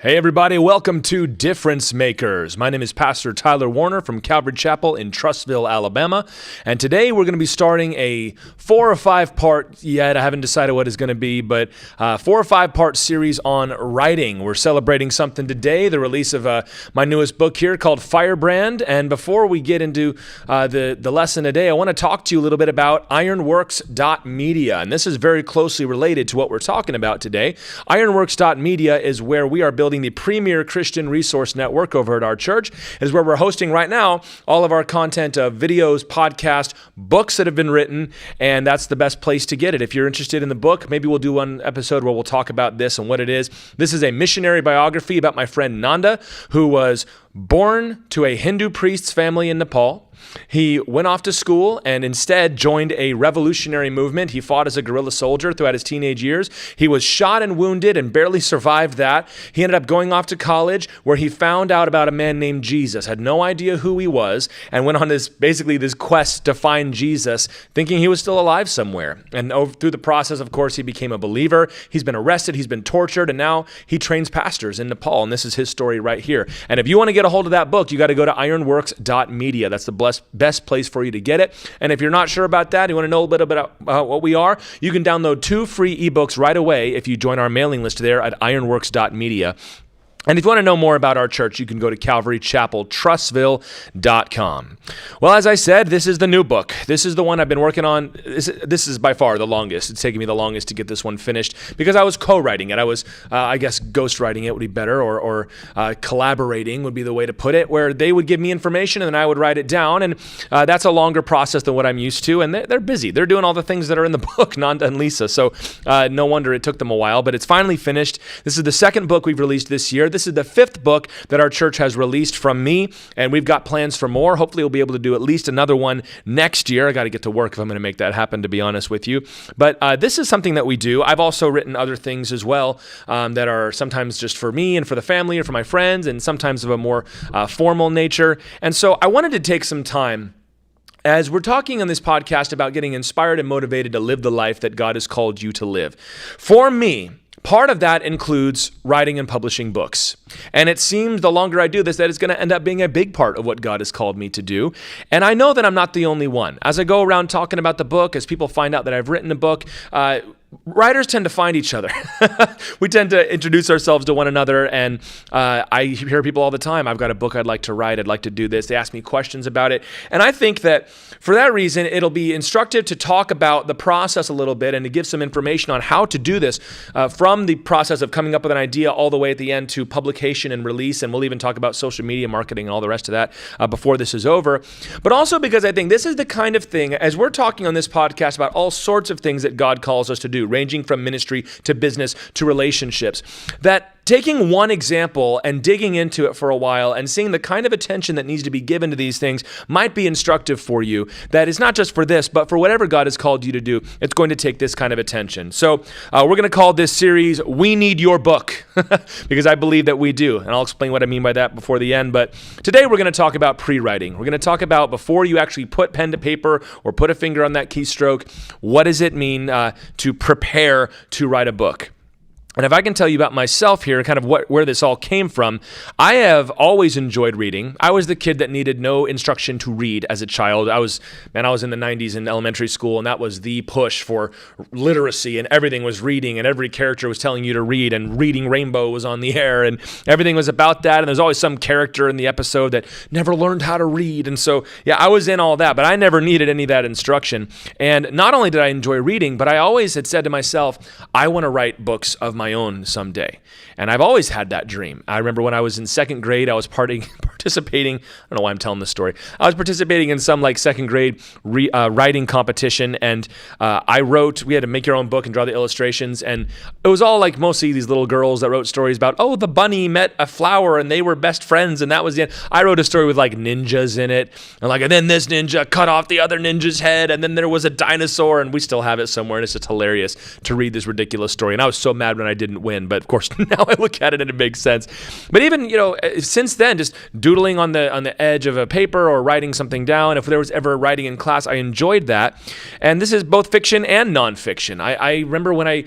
Hey everybody, welcome to Difference Makers. My name is Pastor Tyler Warner from Calvary Chapel in Trussville, Alabama. And today we're going to be starting a 4 or 5 part, yet I haven't decided what it's going to be, but 4 or 5 part series on writing. We're celebrating something today, the release of my newest book here called Firebrand. And before we get into the lesson today, I want to talk to you a little bit about ironworks.media. And this is very closely related to what we're talking about today. Ironworks.media is where we are building the premier Christian resource network over at our church. It is where we're hosting right now all of our content of videos, podcasts, books that have been written, and that's the best place to get it. If you're interested in the book, maybe we'll do one episode where we'll talk about this and what it is. This is a missionary biography about my friend Nanda, who was born to a Hindu priest's family in Nepal. He went off to school and instead joined a revolutionary movement. He fought as a guerrilla soldier throughout his teenage years. He was shot and wounded and barely survived that. He ended up going off to college where he found out about a man named Jesus, had no idea who he was, and went on this quest to find Jesus, thinking he was still alive somewhere. And through the process, of course, he became a believer. He's been arrested, he's been tortured, and now he trains pastors in Nepal. And this is his story right here. And if you want to get a hold of that book, you got to go to ironworks.media. That's the best place for you to get it. And if you're not sure about that, you want to know a little bit about what we are, you can download 2 free ebooks right away if you join our mailing list there at ironworks.media. And if you want to know more about our church, you can go to calvarychapeltrussville.com. Well, as I said, this is the new book. This is the one I've been working on. This is by far the longest. It's taken me the longest to get this one finished because I was co-writing it. I was, I guess, ghostwriting it would be better, or collaborating would be the way to put it, where they would give me information and then I would write it down. And that's a longer process than what I'm used to. And they're busy. They're doing all the things that are in the book, Nanda and Lisa. So no wonder it took them a while, but it's finally finished. This is the second book we've released this year. This is the 5th book that our church has released from me, and we've got plans for more. Hopefully we'll be able to do at least another one next year. I got to get to work if I'm going to make that happen, to be honest with you. But this is something that we do. I've also written other things as well that are sometimes just for me and for the family or for my friends, and sometimes of a more formal nature. And so I wanted to take some time as we're talking on this podcast about getting inspired and motivated to live the life that God has called you to live. For me, part of that includes writing and publishing books. And it seems the longer I do this, that it's going to end up being a big part of what God has called me to do. And I know that I'm not the only one. As I go around talking about the book, as people find out that I've written a book, writers tend to find each other. We tend to introduce ourselves to one another, and I hear people all the time, I've got a book I'd like to write, I'd like to do this. They ask me questions about it. And I think that for that reason, it'll be instructive to talk about the process a little bit and to give some information on how to do this from the process of coming up with an idea all the way at the end to publication and release. And we'll even talk about social media marketing and all the rest of that before this is over. But also because I think this is the kind of thing, as we're talking on this podcast about all sorts of things that God calls us to do, ranging from ministry to business to relationships, that taking one example and digging into it for a while and seeing the kind of attention that needs to be given to these things might be instructive for you. That is not just for this, but for whatever God has called you to do, it's going to take this kind of attention. So we're going to call this series, We Need Your Book, because I believe that we do. And I'll explain what I mean by that before the end. But today we're going to talk about pre-writing. We're going to talk about before you actually put pen to paper or put a finger on that keystroke, what does it mean to prepare to write a book? And if I can tell you about myself here, kind of where this all came from, I have always enjoyed reading. I was the kid that needed no instruction to read as a child. I was in the 90s in elementary school, and that was the push for literacy, and everything was reading, and every character was telling you to read, and Reading Rainbow was on the air, and everything was about that, and there's always some character in the episode that never learned how to read. And so, yeah, I was in all that, but I never needed any of that instruction. And not only did I enjoy reading, but I always had said to myself, I want to write books of my own someday. And I've always had that dream. I remember when I was in 2nd grade, I was participating, I don't know why I'm telling this story. I was participating in some 2nd grade writing competition, and we had to make your own book and draw the illustrations, and it was all mostly these little girls that wrote stories about, the bunny met a flower and they were best friends, and that was the end. I wrote a story with ninjas in it, and then this ninja cut off the other ninja's head, and then there was a dinosaur, and we still have it somewhere, and it's just hilarious to read this ridiculous story. And I was so mad when I didn't win. But of course, now I look at it and it makes sense. But even, since then, just doodling on the edge of a paper or writing something down, if there was ever writing in class, I enjoyed that. And this is both fiction and nonfiction. I remember when I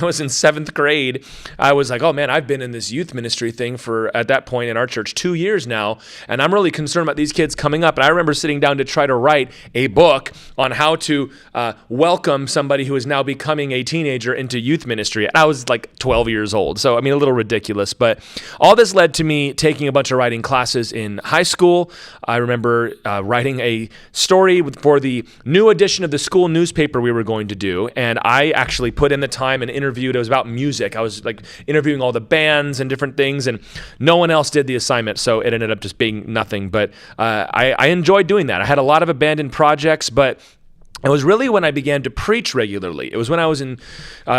was in 7th grade, I was like, oh man, I've been in this youth ministry thing for, at that point in our church, 2 years now, and I'm really concerned about these kids coming up. And I remember sitting down to try to write a book on how to welcome somebody who is now becoming a teenager into youth ministry. And I was like 12 years old. So, I mean, a little ridiculous. But all this led to me taking a bunch of writing classes in high school. I remember writing a story for the new edition of the school newspaper we were going to do. And I actually put in the time and interviewed. It was about music. I was like interviewing all the bands and different things, and no one else did the assignment, so it ended up just being nothing. But I enjoyed doing that. I had a lot of abandoned projects, but it was really when I began to preach regularly. It was when I was in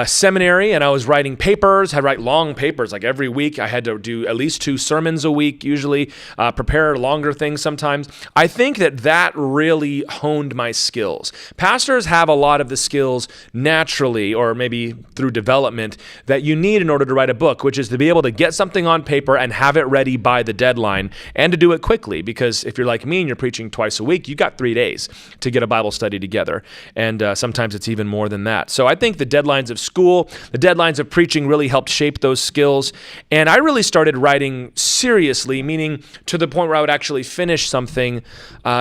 seminary and I was writing papers. I'd write long papers like every week. I had to do at least 2 sermons a week, usually prepare longer things sometimes. I think that really honed my skills. Pastors have a lot of the skills naturally, or maybe through development, that you need in order to write a book, which is to be able to get something on paper and have it ready by the deadline, and to do it quickly. Because if you're like me and you're preaching twice a week, you got 3 days to get a Bible study together. And sometimes it's even more than that. So I think the deadlines of school, the deadlines of preaching really helped shape those skills. And I really started writing seriously, meaning to the point where I would actually finish something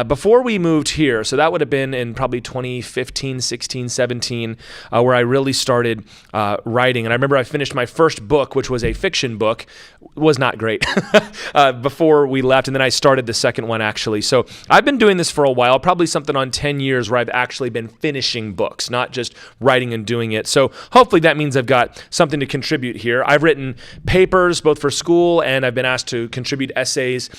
before we moved here. So that would have been in probably 2015, 16, 17, where I really started writing. And I remember I finished my first book, which was a fiction book. It was not great before we left. And then I started the second one, actually. So I've been doing this for a while, probably something on 10 years where I've actually been finishing books, not just writing and doing it. So hopefully that means I've got something to contribute here. I've written papers both for school, and I've been asked to contribute essays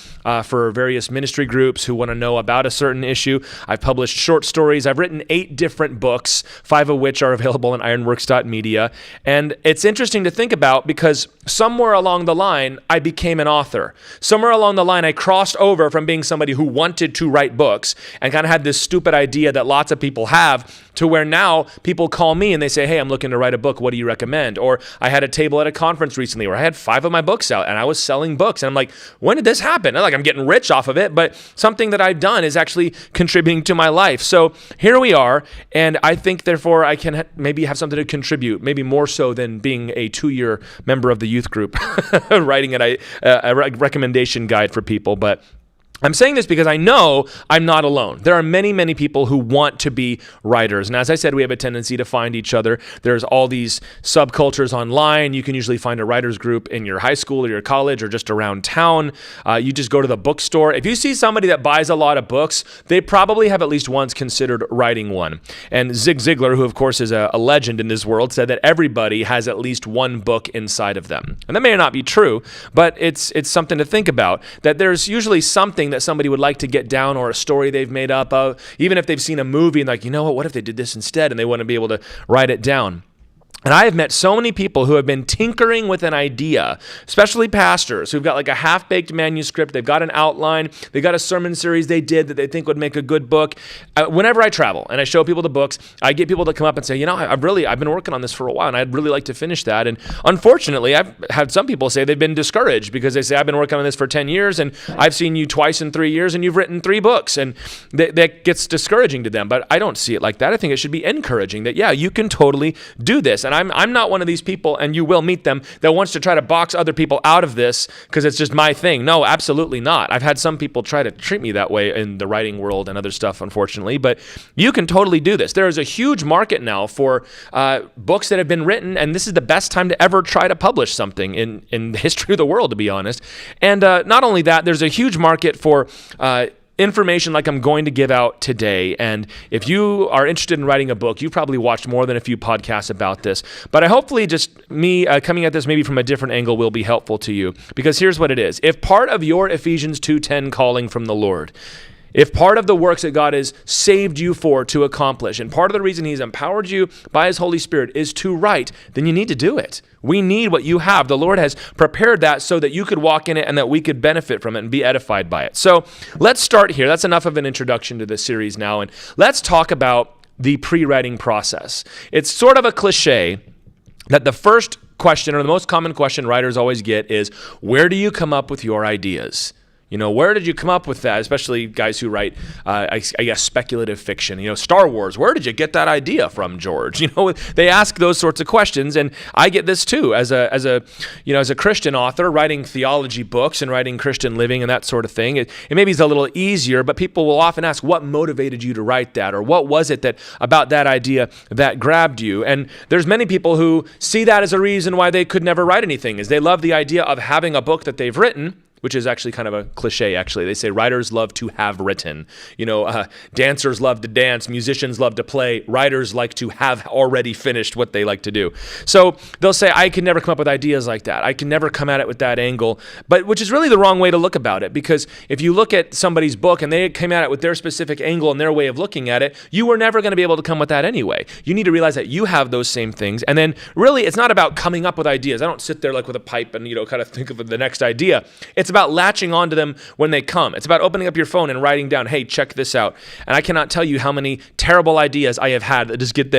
for various ministry groups who want to know about a certain issue. I've published short stories. I've written 8 different books, 5 of which are available on ironworks.media. And it's interesting to think about because somewhere along the line, I became an author. Somewhere along the line, I crossed over from being somebody who wanted to write books and kind of had this stupid idea that lots of people have, to where now people call me and they say, hey, I'm looking to write a book. What do you recommend? Or I had a table at a conference recently where I had 5 of my books out and I was selling books. And I'm like, when did this happen? And like, I'm getting rich off of it, but something that I've done is actually contributing to my life. So here we are. And I think therefore I can maybe have something to contribute, maybe more so than being a 2-year member of the youth group, writing a recommendation guide for people. But I'm saying this because I know I'm not alone. There are many, many people who want to be writers. And as I said, we have a tendency to find each other. There's all these subcultures online. You can usually find a writers group in your high school or your college or just around town. You just go to the bookstore. If you see somebody that buys a lot of books, they probably have at least once considered writing one. And Zig Ziglar, who of course is a legend in this world, said that everybody has at least one book inside of them. And that may not be true, but it's something to think about, that there's usually something that somebody would like to get down, or a story they've made up of, even if they've seen a movie and like, you know what if they did this instead, and they want to be able to write it down. And I have met so many people who have been tinkering with an idea, especially pastors who've got like a half-baked manuscript. They've got an outline. They've got a sermon series they did that they think would make a good book. Whenever I travel and I show people the books, I get people to come up and say, I've been working on this for a while and I'd really like to finish that. And unfortunately, I've had some people say they've been discouraged because they say, I've been working on this for 10 years and I've seen you twice in 3 years and you've written 3 books. And that gets discouraging to them. But I don't see it like that. I think it should be encouraging that, yeah, you can totally do this. And I'm not one of these people, and you will meet them, that wants to try to box other people out of this because it's just my thing. No, absolutely not. I've had some people try to treat me that way in the writing world and other stuff, unfortunately, but you can totally do this. There is a huge market now for books that have been written, and this is the best time to ever try to publish something in the history of the world, to be honest. And not only that, there's a huge market for information like I'm going to give out today. And if you are interested in writing a book, you've probably watched more than a few podcasts about this. But I hopefully just me coming at this maybe from a different angle will be helpful to you. Because here's what it is. If part of your Ephesians 2:10 calling from the Lord, if part of the works that God has saved you for to accomplish, and part of the reason He's empowered you by His Holy Spirit is to write, then you need to do it. We need what you have. The Lord has prepared that so that you could walk in it and that we could benefit from it and be edified by it. So let's start here. That's enough of an introduction to this series now. And let's talk about the pre-writing process. It's sort of a cliche, that the first question, or the most common question writers always get, is where do you come up with your ideas? Where did you come up with that? Especially guys who write, I guess, speculative fiction. Star Wars. Where did you get that idea from, George? They ask those sorts of questions, and I get this too as a Christian author writing theology books and writing Christian living and that sort of thing. It maybe is a little easier, but people will often ask, what motivated you to write that, or what was it that about that idea that grabbed you? And there's many people who see that as a reason why they could never write anything, is they love the idea of having a book that they've written, which is actually kind of a cliche, actually. They say writers love to have written. Dancers love to dance. Musicians love to play. Writers like to have already finished what they like to do. So they'll say, I can never come up with ideas like that. I can never come at it with that angle. But which is really the wrong way to look about it, because if you look at somebody's book and they came at it with their specific angle and their way of looking at it, you were never going to be able to come with that anyway. You need to realize that you have those same things. And then really, it's not about coming up with ideas. I don't sit there like with a pipe and, kind of think of the next idea. It's about latching onto them when they come. It's about opening up your phone and writing down, hey, check this out. And I cannot tell you how many terrible ideas I have had that just get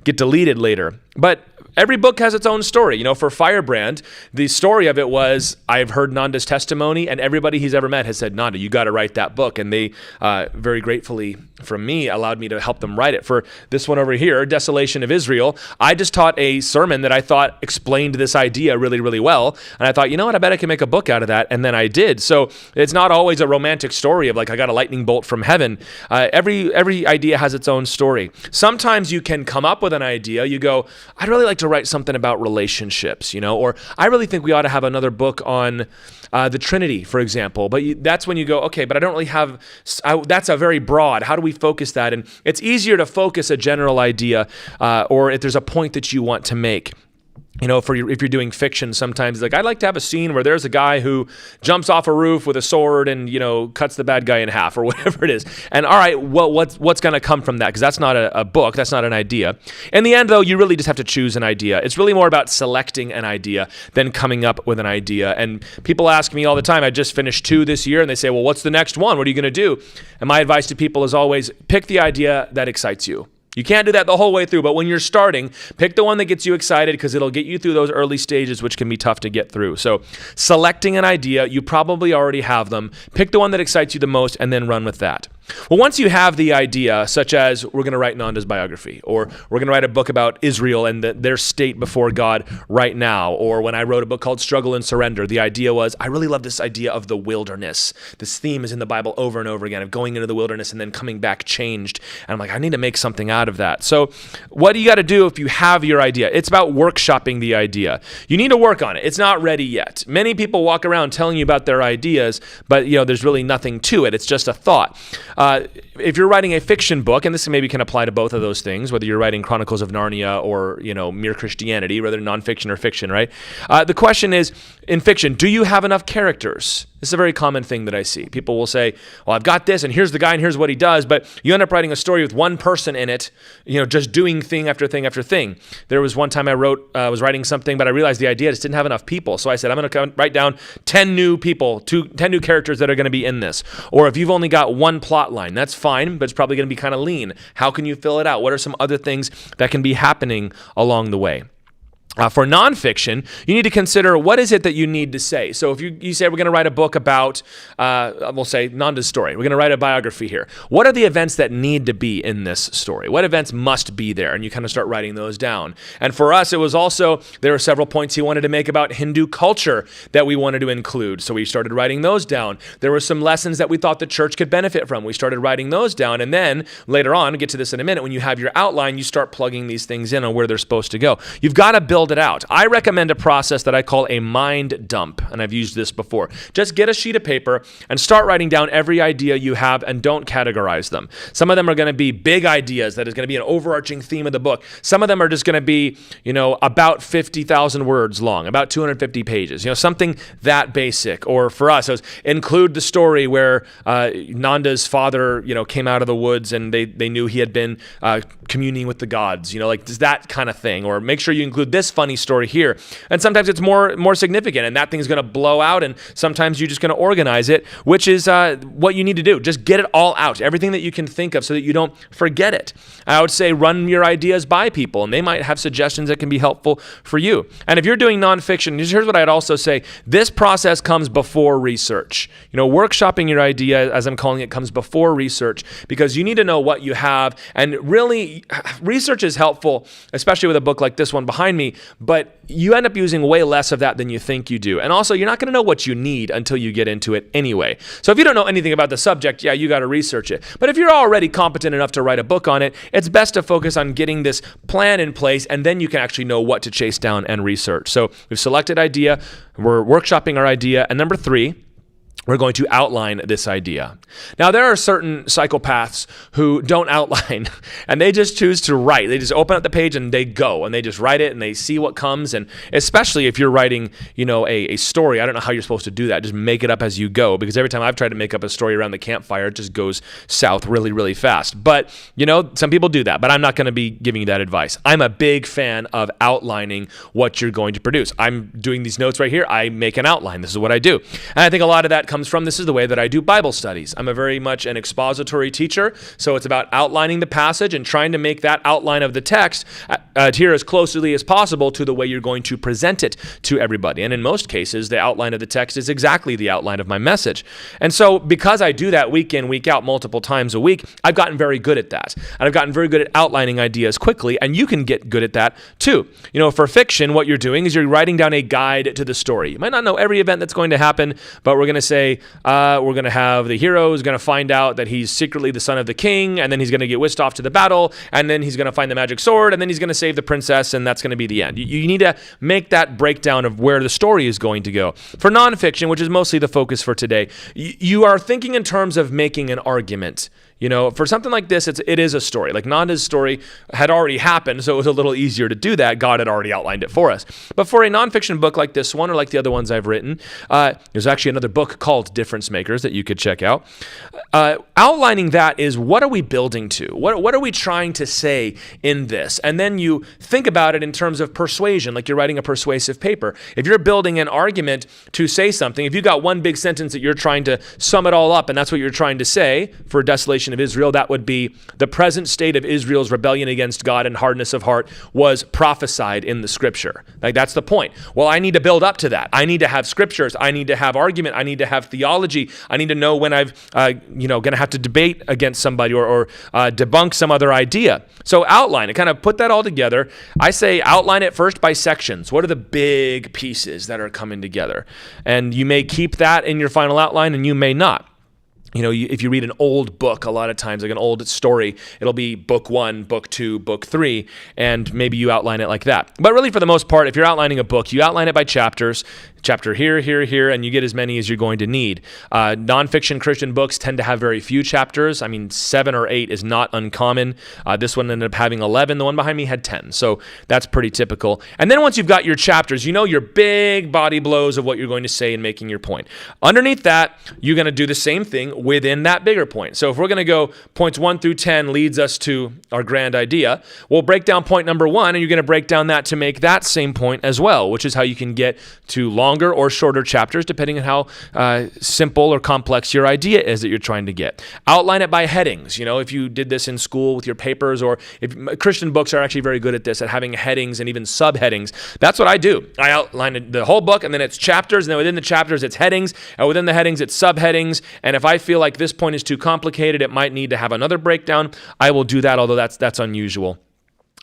deleted later. But every book has its own story. For Firebrand, the story of it was, I've heard Nanda's testimony, and everybody he's ever met has said, Nanda, you got to write that book. And they very gratefully, from me, allowed me to help them write it. For this one over here, Desolation of Israel, I just taught a sermon that I thought explained this idea really, really well. And I thought, what, I bet I can make a book out of that. And then I did. So it's not always a romantic story of like, I got a lightning bolt from heaven. Every idea has its own story. Sometimes you can come up with an idea. You go, I'd really like to write something about relationships, or I really think we ought to have another book on the Trinity, for example. But that's when you go, okay, but I don't really have, that's a very broad. How do we focus that? And it's easier to focus a general idea, or if there's a point that you want to make. If you're doing fiction, sometimes like, I'd like to have a scene where there's a guy who jumps off a roof with a sword and, cuts the bad guy in half or whatever it is. And all right, well, what's going to come from that? Because that's not a book. That's not an idea. In the end, though, you really just have to choose an idea. It's really more about selecting an idea than coming up with an idea. And people ask me all the time, I just finished 2 this year, and they say, well, what's the next one? What are you going to do? And my advice to people is always pick the idea that excites you. You can't do that the whole way through, but when you're starting, pick the one that gets you excited because it'll get you through those early stages, which can be tough to get through. So selecting an idea, you probably already have them. Pick the one that excites you the most and then run with that. Well, once you have the idea, such as we're going to write Nanda's biography, or we're going to write a book about Israel and their state before God right now, or when I wrote a book called Struggle and Surrender, the idea was, I really love this idea of the wilderness. This theme is in the Bible over and over again of going into the wilderness and then coming back changed. And I'm like, I need to make something out of that. So what do you got to do if you have your idea? It's about workshopping the idea. You need to work on it. It's not ready yet. Many people walk around telling you about their ideas, but there's really nothing to it. It's just a thought. If you're writing a fiction book, and this maybe can apply to both of those things, whether you're writing Chronicles of Narnia or, Mere Christianity, rather nonfiction or fiction, right? The question is, in fiction, do you have enough characters? This is a very common thing that I see. People will say, well, I've got this, and here's the guy, and here's what he does, but you end up writing a story with one person in it, just doing thing after thing after thing. There was one time I was writing something, but I realized the idea just didn't have enough people, so I said, I'm going to write down 10 new people, 10 new characters that are going to be in this. Or if you've only got one plot line, that's fine, but it's probably going to be kind of lean. How can you fill it out? What are some other things that can be happening along the way? For nonfiction, you need to consider what is it that you need to say. So if you say we're going to write a book about, we'll say Nanda's story. We're going to write a biography here. What are the events that need to be in this story? What events must be there? And you kind of start writing those down. And for us, it was also, there were several points he wanted to make about Hindu culture that we wanted to include. So we started writing those down. There were some lessons that we thought the church could benefit from. We started writing those down. And then later on, we'll get to this in a minute, when you have your outline, you start plugging these things in on where they're supposed to go. You've got to build it out. I recommend a process that I call a mind dump, and I've used this before. Just get a sheet of paper and start writing down every idea you have and don't categorize them. Some of them are going to be big ideas that is going to be an overarching theme of the book. Some of them are just going to be, about 50,000 words long, about 250 pages, something that basic. Or for us, it was include the story where Nanda's father, came out of the woods and they knew he had been communing with the gods, like that kind of thing. Or make sure you include this this funny story here. And sometimes it's more significant, and that thing's going to blow out, and sometimes you're just going to organize it, which is what you need to do. Just get it all out, everything that you can think of so that you don't forget it. I would say run your ideas by people, and they might have suggestions that can be helpful for you. And if you're doing nonfiction, here's what I'd also say. This process comes before research. Workshopping your idea, as I'm calling it, comes before research, because you need to know what you have. And really, research is helpful, especially with a book like this one behind me, but you end up using way less of that than you think you do. And also, you're not going to know what you need until you get into it anyway. So if you don't know anything about the subject, yeah, you got to research it. But if you're already competent enough to write a book on it, it's best to focus on getting this plan in place, and then you can actually know what to chase down and research. So we've selected idea, we're workshopping our idea, and number 3, we're going to outline this idea. Now, there are certain psychopaths who don't outline, and they just choose to write. They just open up the page and they go, and they just write it, and they see what comes. And especially if you're writing, a story, I don't know how you're supposed to do that. Just make it up as you go, because every time I've tried to make up a story around the campfire, it just goes south really, really fast. But, some people do that, but I'm not going to be giving you that advice. I'm a big fan of outlining what you're going to produce. I'm doing these notes right here. I make an outline. This is what I do. And I think a lot of that comes from, this is the way that I do Bible studies. I'm a very much an expository teacher, so it's about outlining the passage and trying to make that outline of the text adhere as closely as possible to the way you're going to present it to everybody. And in most cases, the outline of the text is exactly the outline of my message. And so because I do that week in, week out, multiple times a week, I've gotten very good at that. And I've gotten very good at outlining ideas quickly, and you can get good at that too. For fiction, what you're doing is you're writing down a guide to the story. You might not know every event that's going to happen, but we're going to say, we're going to have the hero is going to find out that he's secretly the son of the king, and then he's going to get whisked off to the battle, and then he's going to find the magic sword, and then he's going to save the princess, and that's going to be the end. You need to make that breakdown of where the story is going to go. For nonfiction, which is mostly the focus for today, you are thinking in terms of making an argument. For something like this, it is a story. Like Nanda's story had already happened, so it was a little easier to do that. God had already outlined it for us. But for a nonfiction book like this one, or like the other ones I've written, there's actually another book called Difference Makers that you could check out. Outlining that is, what are we building to? What are we trying to say in this? And then you think about it in terms of persuasion, like you're writing a persuasive paper. If you're building an argument to say something, if you've got one big sentence that you're trying to sum it all up, and that's what you're trying to say for desolation of Israel, that would be the present state of Israel's rebellion against God and hardness of heart was prophesied in the scripture. Like, that's the point. Well, I need to build up to that. I need to have scriptures. I need to have argument. I need to have theology. I need to know when I've, going to have to debate against somebody or debunk some other idea. So outline it, kind of put that all together. I say outline it first by sections. What are the big pieces that are coming together? And you may keep that in your final outline, and you may not. If you read an old book, a lot of times, like an old story, it'll be book 1, book 2, book 3, and maybe you outline it like that. But really, for the most part, if you're outlining a book, you outline it by chapters. Chapter here, here, here, and you get as many as you're going to need. Nonfiction Christian books tend to have very few chapters. 7 or 8 is not uncommon. This one ended up having 11. The one behind me had 10. So that's pretty typical. And then once you've got your chapters, your big body blows of what you're going to say in making your point. Underneath that, you're going to do the same thing within that bigger point. So if we're going to go points 1 through 10 leads us to our grand idea, we'll break down point number 1, and you're going to break down that to make that same point as well, which is how you can get to longer or shorter chapters, depending on how simple or complex your idea is that you're trying to get. Outline it by headings. If you did this in school with your papers, or if Christian books are actually very good at this, at having headings and even subheadings. That's what I do. I outline the whole book, and then it's chapters, and then within the chapters, it's headings, and within the headings, it's subheadings. And if I feel like this point is too complicated, it might need to have another breakdown, I will do that, although that's unusual.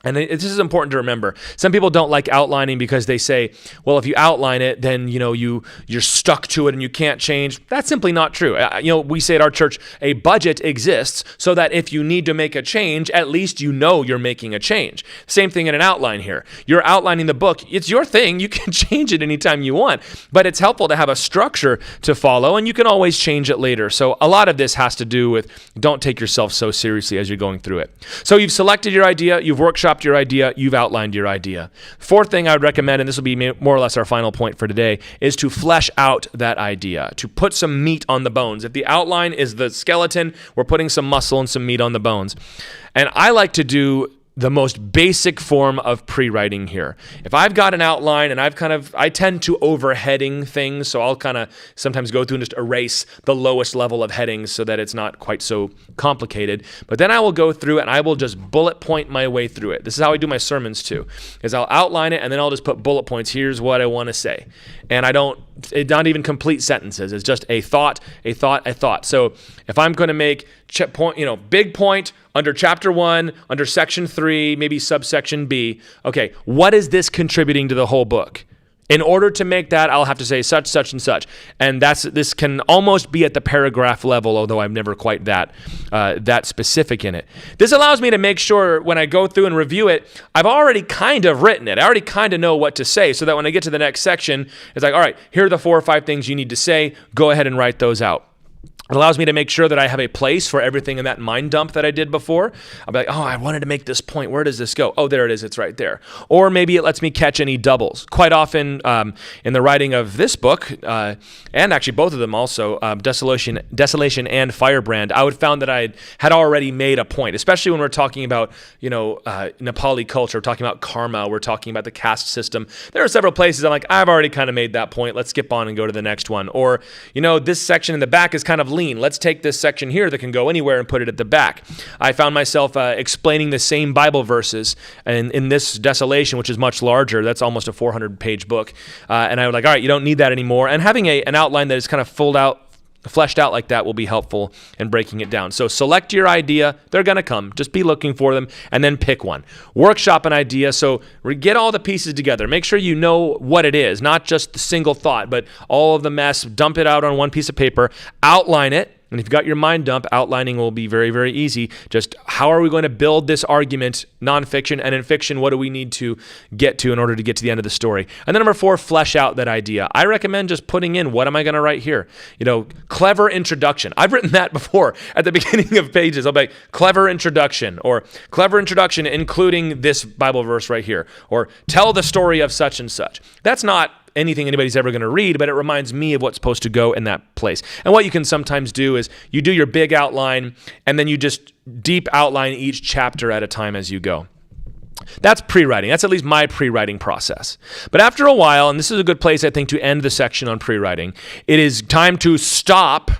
And this is important to remember. Some people don't like outlining because they say, well, if you outline it, then you're stuck to it and you can't change. That's simply not true. We say at our church, a budget exists so that if you need to make a change, at least you're making a change. Same thing in an outline here. You're outlining the book. It's your thing. You can change it anytime you want, but it's helpful to have a structure to follow, and you can always change it later. So a lot of this has to do with, don't take yourself so seriously as you're going through it. So you've selected your idea, you've workshopped your idea, you've outlined your idea. Fourth thing I would recommend, and this will be more or less our final point for today, is to flesh out that idea, to put some meat on the bones. If the outline is the skeleton, we're putting some muscle and some meat on the bones. And I like to do the most basic form of pre-writing here. If I've got an outline and I tend to overheading things, so I'll kind of sometimes go through and just erase the lowest level of headings so that it's not quite so complicated. But then I will go through and I will just bullet point my way through it. This is how I do my sermons too, is I'll outline it and then I'll just put bullet points. Here's what I want to say. And it's not even complete sentences. It's just a thought, a thought, a thought. So if I'm going to make big point under chapter 1, under section 3, maybe subsection B, okay, what is this contributing to the whole book? In order to make that, I'll have to say such, such, and such. And this can almost be at the paragraph level, although I'm never quite that specific in it. This allows me to make sure when I go through and review it, I've already kind of written it. I already kind of know what to say, so that when I get to the next section, it's like, all right, here are the 4 or 5 things you need to say. Go ahead and write those out. It allows me to make sure that I have a place for everything in that mind dump that I did before. I'll be like, oh, I wanted to make this point. Where does this go? Oh, there it is. It's right there. Or maybe it lets me catch any doubles. Quite often in the writing of this book, and actually both of them also, Desolation and Firebrand, I would found that I had already made a point, especially when we're talking about, Nepali culture, we're talking about karma, we're talking about the caste system. There are several places I'm like, I've already kind of made that point. Let's skip on and go to the next one. Or, this section in the back is kind of lean. Let's take this section here that can go anywhere and put it at the back. I found myself explaining the same Bible verses in this Desolation, which is much larger. That's almost a 400-page book. And I was like, all right, you don't need that anymore. And having an outline that is kind of fleshed out like that will be helpful in breaking it down. So select your idea. They're going to come. Just be looking for them and then pick one. Workshop an idea. So get all the pieces together. Make sure you know what it is, not just the single thought, but all of the mess. Dump it out on one piece of paper. Outline it. And if you've got your mind dump, outlining will be very, very easy. Just how are we going to build this argument, nonfiction, and in fiction, what do we need to get to in order to get to the end of the story? And then number 4, flesh out that idea. I recommend just putting in, what am I going to write here? Clever introduction. I've written that before at the beginning of pages. I'll be like, clever introduction, or clever introduction including this Bible verse right here, or tell the story of such and such. That's not anything anybody's ever going to read, but it reminds me of what's supposed to go in that place. And what you can sometimes do is you do your big outline, and then you just deep outline each chapter at a time as you go. That's pre-writing. That's at least my pre-writing process. But after a while, and this is a good place, I think, to end the section on pre-writing, it is time to stop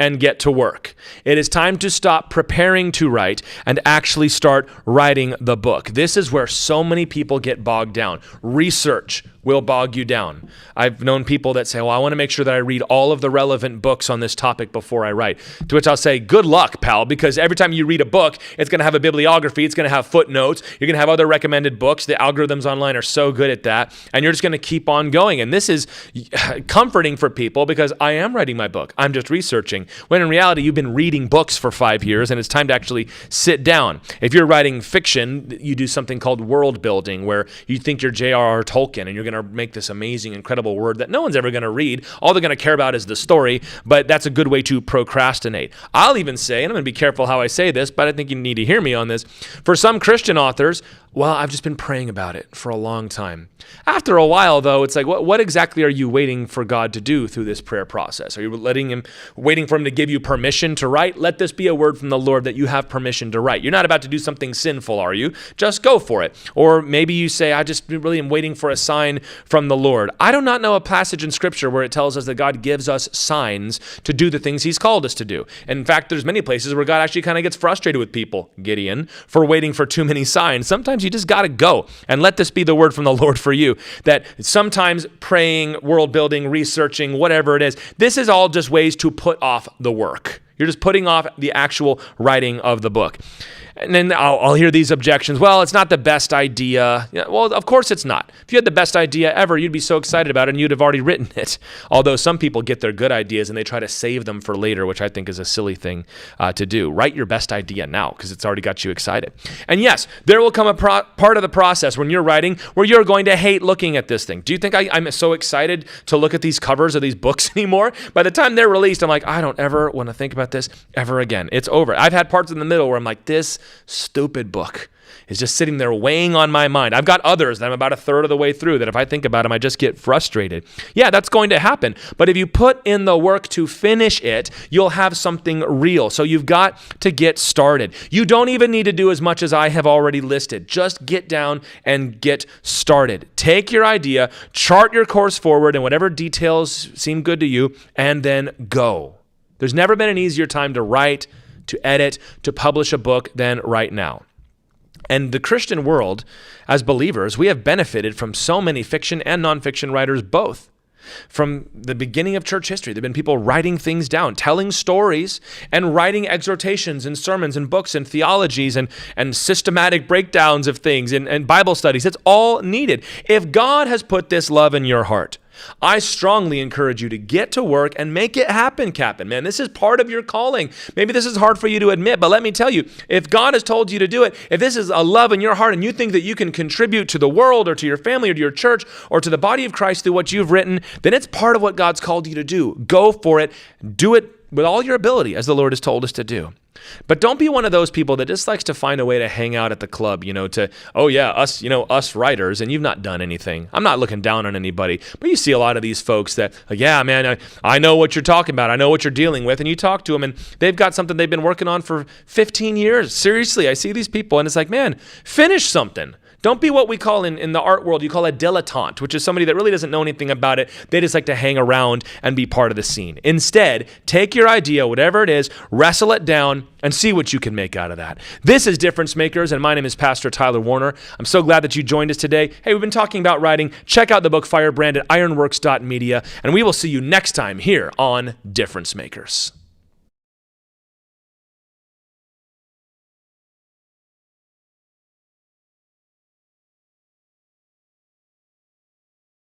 and get to work. It is time to stop preparing to write and actually start writing the book. This is where so many people get bogged down. Research will bog you down. I've known people that say, well, I want to make sure that I read all of the relevant books on this topic before I write. To which I'll say, good luck, pal, because every time you read a book, it's going to have a bibliography, it's going to have footnotes, you're going to have other recommended books. The algorithms online are so good at that, and you're just going to keep on going. And this is comforting for people because I am writing my book. I'm just researching. When in reality, you've been reading books for 5 years, and it's time to actually sit down. If you're writing fiction, you do something called world building, where you think you're J.R.R. Tolkien, and you're going to make this amazing, incredible word that no one's ever going to read. All they're going to care about is the story, but that's a good way to procrastinate. I'll even say, and I'm going to be careful how I say this, but I think you need to hear me on this. For some Christian authors, well, I've just been praying about it for a long time. After a while, though, it's like, what exactly are you waiting for God to do through this prayer process? Are you waiting for him to give you permission to write? Let this be a word from the Lord that you have permission to write. You're not about to do something sinful, are you? Just go for it. Or maybe you say, I just really am waiting for a sign from the Lord. I do not know a passage in Scripture where it tells us that God gives us signs to do the things he's called us to do. And in fact, there's many places where God actually kind of gets frustrated with people, Gideon, for waiting for too many signs. Sometimes you just got to go and let this be the word from the Lord for you, that sometimes praying, world building, researching, whatever it is, this is all just ways to put off the work. You're just putting off the actual writing of the book. And then I'll hear these objections. Well, it's not the best idea. Yeah, well, of course it's not. If you had the best idea ever, you'd be so excited about it and you'd have already written it. Although some people get their good ideas and they try to save them for later, which I think is a silly thing to do. Write your best idea now because it's already got you excited. And yes, there will come a part of the process when you're writing where you're going to hate looking at this thing. Do you think I'm so excited to look at these covers of these books anymore? By the time they're released, I'm like, I don't ever want to think about this ever again. It's over. I've had parts in the middle where I'm like, this stupid book is just sitting there weighing on my mind. I've got others that I'm about a third of the way through that if I think about them, I just get frustrated. Yeah, that's going to happen. But if you put in the work to finish it, you'll have something real. So you've got to get started. You don't even need to do as much as I have already listed. Just get down and get started. Take your idea, chart your course forward, and whatever details seem good to you, and then go. There's never been an easier time to write, to edit, to publish a book than right now. And the Christian world, as believers, we have benefited from so many fiction and nonfiction writers both. From the beginning of church history, there have been people writing things down, telling stories, and writing exhortations and sermons and books and theologies and systematic breakdowns of things and Bible studies. It's all needed. If God has put this love in your heart, I strongly encourage you to get to work and make it happen, Captain. Man, this is part of your calling. Maybe this is hard for you to admit, but let me tell you, if God has told you to do it, if this is a love in your heart and you think that you can contribute to the world or to your family or to your church or to the body of Christ through what you've written, then it's part of what God's called you to do. Go for it. Do it with all your ability as the Lord has told us to do. But don't be one of those people that just likes to find a way to hang out at the club, us writers, and you've not done anything. I'm not looking down on anybody, but you see a lot of these folks that, yeah, man, I know what you're talking about. I know what you're dealing with. And you talk to them and they've got something they've been working on for 15 years. Seriously, I see these people and it's like, man, finish something. Don't be what we call in the art world, you call a dilettante, which is somebody that really doesn't know anything about it. They just like to hang around and be part of the scene. Instead, take your idea, whatever it is, wrestle it down, and see what you can make out of that. This is Difference Makers, and my name is Pastor Tyler Warner. I'm so glad that you joined us today. Hey, we've been talking about writing. Check out the book Firebrand at ironworks.media, and we will see you next time here on Difference Makers.